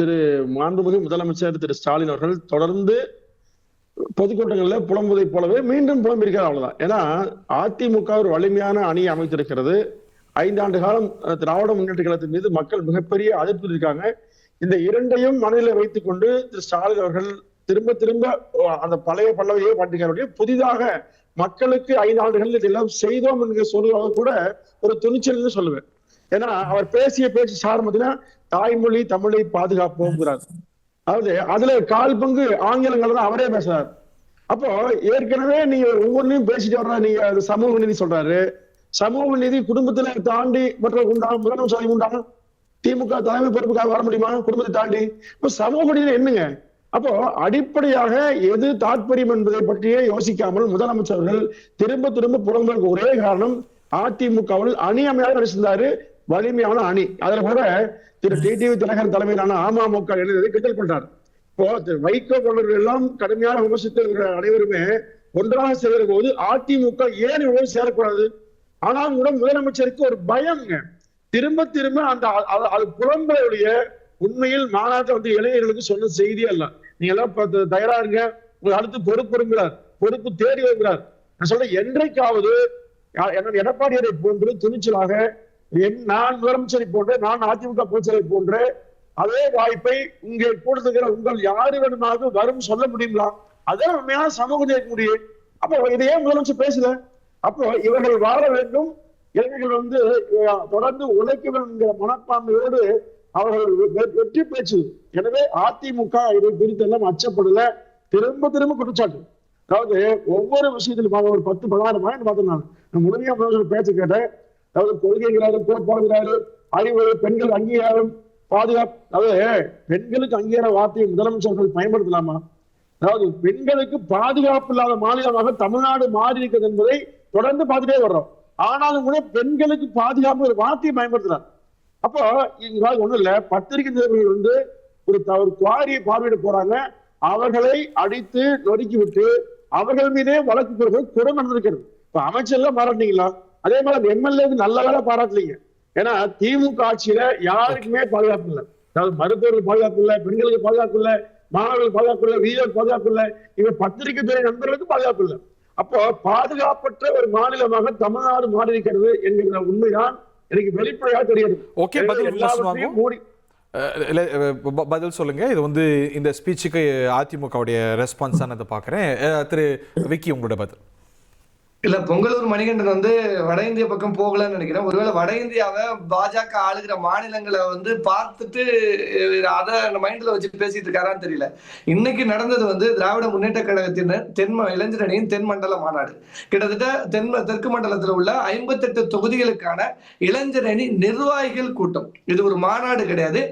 திரு மாண்புமிகு முதலமைச்சர் திரு ஸ்டாலின் அவர்கள் தொடர்ந்து பொதுக்கூட்டங்களில் புலம்புவதை போலவே மீண்டும் புலம்பிருக்கிறார். அவ்வளவுதான். ஏன்னா அதிமுக ஒரு வலிமையான அணியை அமைத்திருக்கிறது. 5 ஆண்டு காலம் திராவிட முன்னேற்ற கழகத்தின் மீது மக்கள் மிகப்பெரிய அதிருப்தி இருக்காங்க. இந்த இரண்டையும் மனதில் வைத்துக் கொண்டு திரு ஸ்டாலின் அவர்கள் திரும்ப திரும்ப அந்த பழைய பல்லவையே பாட்டிக்காருடைய புதிதாக மக்களுக்கு 5 ஆண்டுகள் இதெல்லாம் செய்தோம் என்கிற சொல்லுவாங்க கூட ஒரு துணிச்சல் சொல்லுவேன். ஏன்னா அவர் பேசிய பேச்சு சார் பார்த்தீங்கன்னா தாய்மொழி தமிழை பாதுகாப்போங்கிறார். அதாவது அதுல 1/4 பங்கு ஆங்கிலங்கள் தான் அவரே பேசுறாரு. அப்போ ஏற்கனவே நீங்க ஒவ்வொன்றையும் பேசிட்டு வர்ற நீங்க சமூக நீதி சொல்றாரு. சமூக நீதி குடும்பத்தில தாண்டி மற்ற உண்டாகும் முதலமைச்சர் உண்டாகும் திமுக தலைமை பொறுப்புக்காக வர முடியுமா? குடும்பத்தை தாண்டி இப்ப சமூக நீதி என்னங்க? அப்போ அடிப்படையாக எது தாற்பயம் என்பதை பற்றியே யோசிக்காமல் முதலமைச்சர்கள் திரும்ப திரும்ப புறம்புக்கு ஒரே காரணம் அதிமுகவில் அணி அமையாக நடிச்சிருந்தாரு. வலிமையான அணி. அதுல கூட திரு டிடிவி தினகரன் தலைமையிலான அமமுக எழுதியதை கிண்டல் பண்றாரு. இப்போ வைகோ போன்றவர்கள் எல்லாம் கடுமையான விமர்சித்த அனைவருமே ஒன்றாக சேரும் போது அதிமுக ஏன் இவ்வளவு சேரக்கூடாது? ஆனால் கூட முதலமைச்சருக்கு ஒரு பயம்ங்க. திரும்ப திரும்ப அந்த அது புலம்புடைய உண்மையில் மாநாட்டை வந்து இளைஞர்களுக்கு சொன்ன செய்தியே அல்ல. நீங்க எல்லாம் தயாரா இருங்க, உங்களுக்கு அடுத்து பொறுப்பு வருகிறார், பொறுப்பு தேடி வருகிறார். நான் சொல்றேன், என்றைக்காவது எடப்பாடியாரை போன்று துணிச்சலாக நான் முதலமைச்சரை போன்ற நான் அதிமுக பொதுச்செயலை போன்ற அதே வாய்ப்பை இங்கே கூடுதுகிற உங்கள் யாரு வேணுமாவது வரும் சொல்ல முடியுங்களா? அதான் உண்மையான சமூக நீதி முடியும். அப்போ இதையே முதலமைச்சர் பேசல. அப்போ இவர்கள் வாழ வேண்டும், இளைஞர்கள் வந்து தொடர்ந்து உழைக்க வேண்டும் என்கிற மனப்பான்மையோடு அவர்கள் வெற்றி பேச்சு. எனவே அதிமுக இதை குறித்து எல்லாம் அச்சப்படல. திரும்ப திரும்ப குற்றச்சாட்டு. அதாவது ஒவ்வொரு விஷயத்திலும் ஒரு 10-15 பாயிண்ட் பார்த்தேன். நான் முழுமையா பேச்சு கேட்டேன். அதாவது கொள்கைகிறாரு, கோட்பாடுகிறாரு, அறிவு, பெண்கள் அங்கீகாரம், பாதுகாப்பு. அதாவது பெண்களுக்கு அங்கீகார வார்த்தையை முதலமைச்சர்கள் பயன்படுத்தலாமா? அதாவது பெண்களுக்கு பாதுகாப்பு இல்லாத மாநிலமாக தமிழ்நாடு மாறி இருக்கிறது என்பதை தொடர்ந்து பார்த்துட்டே வர்றோம். ஆனாலும் கூட பெண்களுக்கு பாதுகாப்பு ஒரு வார்த்தையை பயன்படுத்துறாரு. அப்போ ஒண்ணும் இல்ல, பத்திரிகை நிருபர்கள் வந்து ஒரு குவாரியை பார்வையிட போறாங்க. அவர்களை அடித்து நொறுக்கி விட்டு அவர்கள் மீதே வழக்கு பெறுவது குறை நடந்திருக்கிறது. இப்ப அமைச்சர்லாம் பாராட்டினீங்களா? அதே மாதிரி எம்எல்ஏ நல்ல வேலை பாராட்டலீங்க. ஏன்னா திமுக ஆட்சியில யாருக்குமே பாதுகாப்பு இல்லை. அதாவது மருத்துவர்கள் பாதுகாப்பு இல்லை, பெண்களுக்கு பாதுகாப்பு இல்லை, மாணவர்களுக்கு பாதுகாப்பு இல்லை, வீரர் பாதுகாப்பு இல்லை, இவங்க பத்திரிகை துறை நண்பர்களுக்கு பாதுகாப்பு இல்லை. அப்போ பாதுகாப்பற்ற ஒரு மாநிலமாக தமிழ்நாடு மாறி இருக்கிறது என்கிற உண்மைதான் எனக்கு வெளிப்படையாக தெரியுது. பதில் சொல்லுங்க. இது வந்து இந்த ஸ்பீச்சுக்கு அதிமுகவுடைய ரெஸ்பான்ஸ் தான் பாக்குறேன். திரு விக்கி, உங்களோட பதில். இல்ல, பொங்கலூர் மணிகண்டன் வந்து வட இந்திய பக்கம் போகலன்னு நினைக்கிறேன். ஒருவேளை வட இந்தியாவை பாஜக ஆளுகிற மாநிலங்களை வந்து பார்த்துட்டு அதை மைண்ட்ல வச்சு பேசிட்டு இருக்காரான்னு தெரியல. இன்னைக்கு நடந்தது வந்து திராவிட முன்னேற்ற கழகத்தின் இளைஞரணியின் தென் மண்டல மாநாடு. கிட்டத்தட்ட தெற்கு மண்டலத்தில் உள்ள 58 தொகுதிகளுக்கான இளைஞரணி நிர்வாகிகள் கூட்டம். இது ஒரு மாநாடு கிடையாது,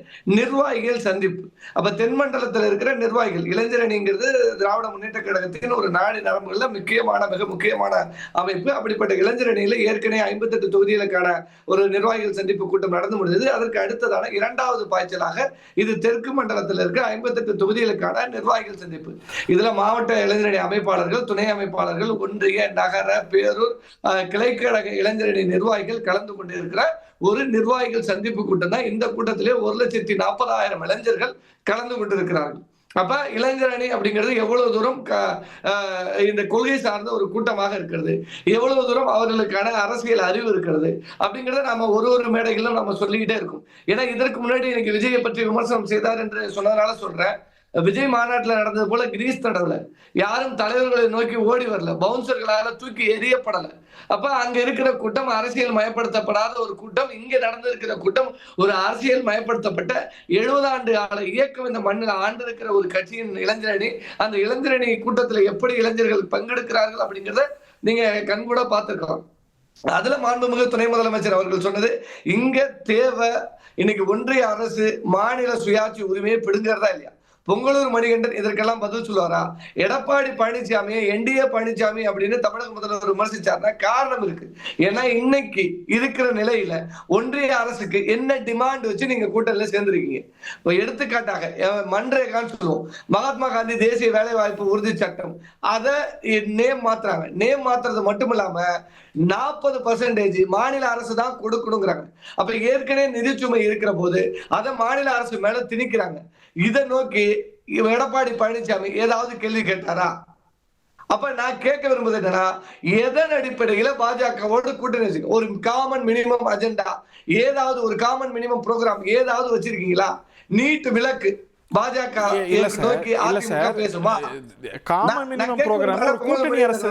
நிர்வாகிகள் சந்திப்பு. அப்ப தென் மண்டலத்தில் இருக்கிற நிர்வாகிகள், இளைஞரணிங்கிறது திராவிட முன்னேற்ற கழகத்தின் ஒரு நாடு நரம்புகள்ல மிக முக்கியமான அமைப்பு. அப்படிப்பட்ட இளைஞரணியில ஏற்கனவே 58 தொகுதிகளுக்கான ஒரு நிர்வாகிகள் சந்திப்பு கூட்டம் நடந்து முடிந்தது. அதற்கு அடுத்ததான 2வது பாய்ச்சலாக இது தெற்கு மண்டலத்தில் இருக்க 58 தொகுதிகளுக்கான நிர்வாகிகள் சந்திப்பு. இதுல மாவட்ட இளைஞரணி அமைப்பாளர்கள், துணை அமைப்பாளர்கள், ஒன்றிய, நகர, பேரூர், கிளைக்கழக இளைஞரணி நிர்வாகிகள் கலந்து கொண்டிருக்கிற ஒரு நிர்வாகிகள் சந்திப்பு கூட்டம் தான். இந்த கூட்டத்திலே 1,40,000 இளைஞர்கள் கலந்து கொண்டிருக்கிறார்கள். அப்ப இளைஞரணி அப்படிங்கிறது எவ்வளவு தூரம் இந்த கொள்கை சார்ந்த ஒரு கூட்டமாக இருக்கிறது, எவ்வளவு தூரம் அவர்களுக்கான அரசியல் அறிவு இருக்கிறது அப்படிங்கிறத நம்ம ஒரு மேடைகளிலும் நம்ம சொல்லிக்கிட்டே இருக்கும். ஏன்னா இதற்கு முன்னாடி எனக்கு விஜயை பற்றி விமர்சனம் செய்தார் என்று சொன்னதுனால சொல்றேன். விஜய் மாநாட்டில் நடந்தது போல கிரீஸ் தடவுல யாரும் தலைவர்களை நோக்கி ஓடி வரல, பவுன்சர்களால தூக்கி எறியப்படல. அப்ப அங்க இருக்கிற கூட்டம் அரசியல் மயப்படுத்தப்படாத ஒரு கூட்டம். இங்க நடந்திருக்கிற கூட்டம் ஒரு அரசியல் மயப்படுத்தப்பட்ட 70 ஆண்டு கால இயக்கம் இந்த மண்ணில் ஆண்டு இருக்கிற ஒரு கட்சியின் இளைஞரணி. அந்த இளைஞரணி கூட்டத்துல எப்படி இளைஞர்கள் பங்கெடுக்கிறார்கள் அப்படிங்கிறத நீங்க கண்கூட பார்த்திருக்கலாம். அதுல மாண்புமிகு துணை முதலமைச்சர் அவர்கள் சொன்னது, இங்க தேவை இன்னைக்கு ஒன்றிய அரசு மாநில சுயாட்சி உரிமையை பிடுங்கிறதா இல்லையா? பொங்கலூர் மணிகண்டன் இதற்கெல்லாம் பதில் சொல்லுவாரா? எடப்பாடி பழனிசாமியை என்டிஏ பழனிசாமி அப்படின்னு தமிழக முதல்வர் விமர்சிச்சாருன்னா காரணம் இருக்கு. ஏன்னா இன்னைக்கு இருக்கிற நிலையில ஒன்றிய அரசுக்கு என்ன டிமாண்ட் வச்சு நீங்க கூட்டத்தில் சேர்ந்திருக்கீங்க? இப்போ எடுத்துக்காட்டாக மன்ரேகான்னு சொல்லுவோம், மகாத்மா காந்தி தேசிய வேலை வாய்ப்பு உறுதி சட்டம், அதை நேம் மாத்துறாங்க. நேம் மாத்துறது மட்டும் இல்லாம 40% மாநில அரசு தான் கொடுக்கணுங்கிறாங்க. அப்ப ஏற்கனவே நிதிச்சுமை இருக்கிற போது அதை மாநில அரசு மேல திணிக்கிறாங்க. இதை நோக்கி எடப்பாடி பழனிசாமி ஏதாவது கேள்வி கேட்டாரா? அப்ப நான் கேட்க விரும்புவது என்னன்னா, எதன் அடிப்படையில பாஜகவோடு கூட்டணி வச்சிருக்கீங்க? ஒரு காமன் மினிமம் அஜெண்டா, ஏதாவது ஒரு காமன் மினிமம் ப்ரோக்ராம் ஏதாவது வச்சிருக்கீங்களா? நீட் விலக்கு பாஜக நோக்கி அதிமுக பேசுமா? காமன் மினிமம் ப்ரோக்ராம் கூட்டணி அரசு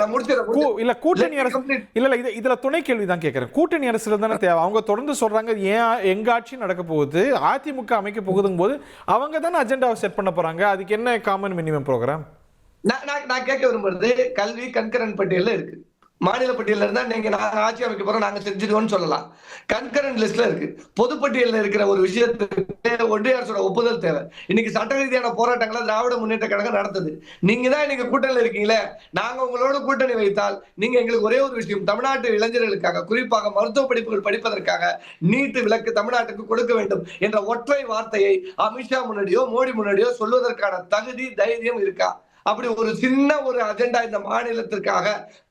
இல்ல, கூட்டணி அரசு இல்ல இல்ல, இதுல துணை கேள்வி தான் கேட்கிறேன். கூட்டணி அரசுல தானே தேவை. அவங்க தொடர்ந்து சொல்றாங்க ஏன் எங்க ஆட்சி நடக்க போகுது, அதிமுக அமைக்க போகுதுங்க போது அவங்க தானே அஜெண்டாவை செட் பண்ண போறாங்க. அதுக்கு என்ன காமன் மினிமம் ப்ரோக்ராம்? நான் கேட்க விரும்புறது, கல்வி கண்கரண்ட் பட்டியல்ல இருக்கு. மாநில பட்டியல இருந்தா நீங்க நாங்க ஆட்சி அமைக்க போறோம், நாங்க செஞ்சிருவோம்னு சொல்லலாம். கண்கரண்ட் லிஸ்ட்ல இருக்கு. பொதுப்பட்டியல்ல இருக்கிற ஒரு விஷயத்துக்கு ஒன்றிய அரசோட ஒப்புதல் தேவை. இன்னைக்கு சட்ட ரீதியான போராட்டங்களை திராவிட முன்னேற்ற கழகம் நடத்துது. நீங்க தான் இன்னைக்கு கூட்டணியில இருக்கீங்களே, நாங்க உங்களோட கூட்டணி வைத்தால் நீங்க எங்களுக்கு ஒரே ஒரு விஷயம், தமிழ்நாட்டு இளைஞர்களுக்காக, குறிப்பாக மருத்துவ படிப்புகள் படிப்பதற்காக நீட் விலக்கு தமிழ்நாட்டுக்கு கொடுக்க வேண்டும் என்ற ஒற்றை வார்த்தையை அமித்ஷா முன்னாடியோ மோடி முன்னாடியோ சொல்வதற்கான தகுதி தைரியம் இருக்கா? அப்படி ஒரு சின்ன ஒரு அஜெண்டா இந்த மாநிலத்திற்காக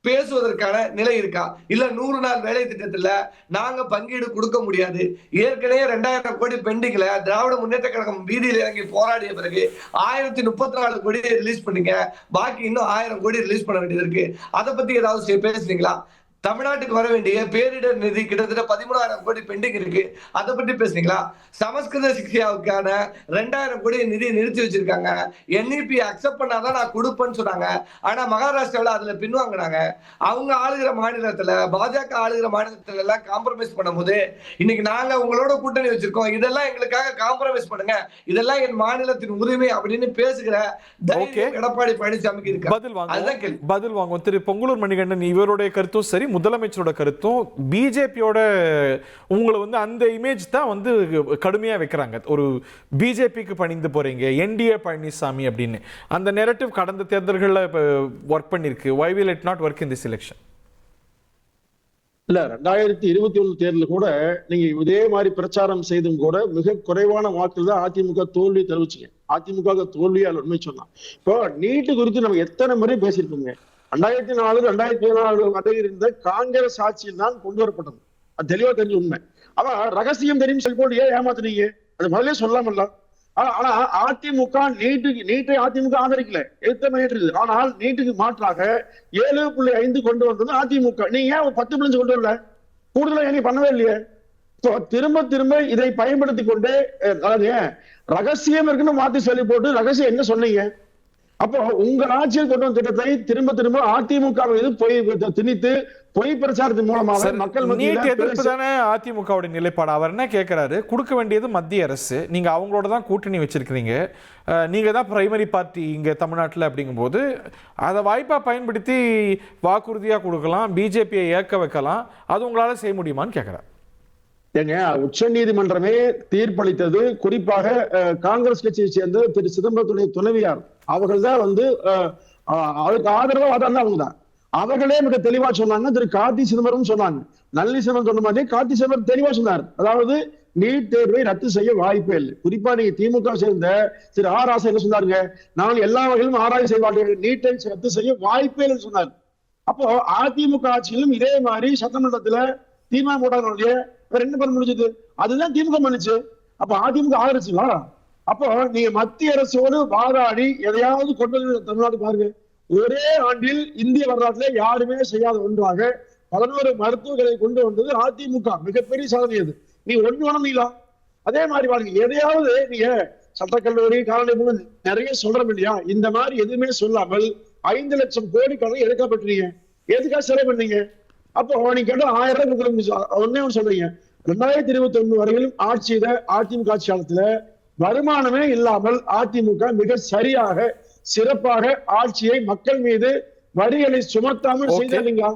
பேசுவதற்கான நிலை இருக்கா? இல்ல 100 நாள் வேலை திட்டத்துல நாங்க பங்கீடு கொடுக்க முடியாது, ஏற்கனவே 2000 கோடி பெண்டிங்ல திராவிட முன்னேற்ற கழகம் வீதியில் இறங்கி போராடிய பிறகு 1034 கோடி ரிலீஸ் பண்ணீங்க, பாக்கி இன்னும் 1000 கோடி ரிலீஸ் பண்ண வேண்டியது இருக்கு. அதை பத்தி ஏதாவது பேசுறீங்களா? தமிழ்நாட்டுக்கு வர வேண்டிய பேரிடர் நிதி கிட்டத்தட்ட 13,000 கோடி பெண்டிங் இருக்கு, அதை பற்றி பேசுறீங்களா? சமஸ்கிருத சிக்ஷாவுக்கான 2000 கோடி நிதி நிறுத்தி வச்சிருக்காங்க. NEP அக்செப்ட் பண்ணாதான் நான் கொடுப்பேன்னு சொன்னாங்க. ஆனா மகாராஷ்டிராவில் அதுல பின்வாங்கினாங்க. அவங்க ஆளுகிற மாநிலத்துல, பாஜக ஆளுகிற மாநிலத்துல எல்லாம் காம்ப்ரமைஸ் பண்ணும்போது இன்னைக்கு நாங்க உங்களோட கூட்டணி வச்சிருக்கோம், இதெல்லாம் எங்களுக்காக காம்ப்ரமைஸ் பண்ணுங்க, இதெல்லாம் என் மாநிலத்தின் உரிமை அப்படின்னு பேசுகிற தைரியம் எடப்பாடி பழனிசாமிக்கு இருக்கு. பதில் வாங்குவோம். திரு பொங்கலூர் மணிகண்டன், இவருடைய கருத்தும் சரி, முதலமைச்சரோட கருத்தும், பிஜேபியோட உங்களை வந்து அந்த இமேஜ் தான் வந்து கடுமையா வைக்கிறாங்க. ஒரு பிஜேபிக்கு பணிந்து போறீங்க, என்டிஏ பழனிசாமி அப்படின்னு அந்த நெரேட்டிவ் கடந்த தேர்தல்களில் ஒர்க் பண்ணிருக்கு. why will it not work in this election? இல்ல 2021 தேர்தல் கூட நீங்க இதே மாதிரி பிரச்சாரம் செய்தும் கூட மிக குறைவான வாக்குகள் தான் அதிமுக தோல்வி தெரிவிச்சுங்க. அதிமுக தோல்வியால் உண்மை சொன்னா. இப்போ நீட்டு குறித்து நம்ம எத்தனை முறை பேசியிருக்கோங்க. 2004 2014 வரை இருந்த காங்கிரஸ் ஆட்சியில் தான் கொண்டு வரப்பட்டது. அது தெளிவா தெரிஞ்ச உண்மை. ஆனா ரகசியம் தெரியும் சொல்லி போட்டு ஏன் ஏமாத்துனீங்க? அது முதல்ல சொல்லாமல்ல. ஆனா அதிமுக நீட்டை அதிமுக ஆதரிக்கல, எதிர்த்து இருக்குது. ஆனால் நீட்டுக்கு மாற்றாக 7.5 கொண்டு வந்தது அதிமுக. நீங்க ஏன் 10 கொண்டு வரல? கூடுதலா ஏன் பண்ணவே இல்லையே? திரும்ப திரும்ப இதை பயன்படுத்தி கொண்டு, அதாவது ரகசியம் இருக்குன்னு மாத்தி சொல்லி போட்டு ரகசியம் என்ன சொன்னீங்க? அப்போ உங்க ஆட்சியில் கொண்டு வந்த திட்டத்தை திரும்ப திரும்ப அதிமுக மீது திணித்து பொய் பிரச்சாரத்தின் மூலமாக மக்கள் நீட் எதிர்ப்பு தானே அதிமுகவுடைய நிலைப்பாடு. அவர் என்ன கேட்கிறாரு, கொடுக்க வேண்டியது மத்திய அரசு, நீங்க அவங்களோட தான் கூட்டணி வச்சிருக்கிறீங்க, நீங்க தான் பிரைமரி பார்ட்டி இங்க தமிழ்நாட்டில் அப்படிங்கும்போது அதை வாய்ப்பா பயன்படுத்தி வாக்குறுதியா கொடுக்கலாம், பிஜேபியை ஏற்க வைக்கலாம், அது உங்களால செய்ய முடியுமான்னு கேட்கிறார். ஏங்க, உச்ச நீதிமன்றமே தீர்ப்பளித்தது குறிப்பாக காங்கிரஸ் கட்சியை சேர்ந்த திரு சிதம்பரத்துடைய துணைவியார் அவர்கள் தான் வந்து அதுக்கு ஆதரவா அவங்க தான். அவர்களே மிக தெளிவா சொன்னாங்க. திரு கார்த்தி சிதம்பரம் சொன்னாங்க, நல்லி சிதம்பரம் சொன்ன மாதிரி கார்த்தி சிதம்பரம் தெளிவா சொன்னார். அதாவது நீட் தேர்வை ரத்து செய்ய வாய்ப்பே இல்லை. குறிப்பா நீங்க திமுக சேர்ந்த திரு ஆர் ராசா என்ன சொன்னாருங்க, நான் எல்லா வகையிலும் ஆராய்ச்சி செய்ய மாட்டேன், நீட்டை ரத்து செய்ய வாய்ப்பே இல்லைன்னு சொன்னார். அப்போ அதிமுக ஆட்சியிலும் இதே மாதிரி சட்டமன்றத்துல தீர்மானம் போட்டாங்க, 2 பேர் முடிஞ்சது, அதுதான் திமுக பண்ணுச்சு. அப்ப அதிமுக ஆதரிச்சுங்களா? அப்போ நீங்க மத்திய அரசோடு வாதாடி எதையாவது கொண்டு வந்து தமிழ்நாடு பாருங்க. ஒரே ஆண்டில் இந்திய வரலாற்றிலே யாருமே செய்யாத ஒன்றாக 11 மருத்துவர்களை கொண்டு வந்தது அதிமுக. மிகப்பெரிய சாதனை அது. நீ ஒண்ணு வணங்கலாம். அதே மாதிரி பாருங்க, எதையாவது நீங்க சட்டக்கல்லூரி காலனி நிறைய சொல்றோம் இல்லையா, இந்த மாதிரி எதுவுமே சொல்லாமல் 5 லட்சம் கோடி கடன் எடுக்கப்பட்டீங்க. எதுக்காக செலவு பண்ணீங்க? அப்போ நீங்க கேட்ட 1000 ரூபாய் ஒன்னே சொல்றீங்க. 2021 வரையிலும் அதிமுக ஆட்சி காலத்துல வருமானமே இல்லாமல் அதிமுக மிக சரியாக சிறப்பாக ஆட்சியை மக்கள் மீது வரிகளை சுமத்தாமல் செய்தீங்களா?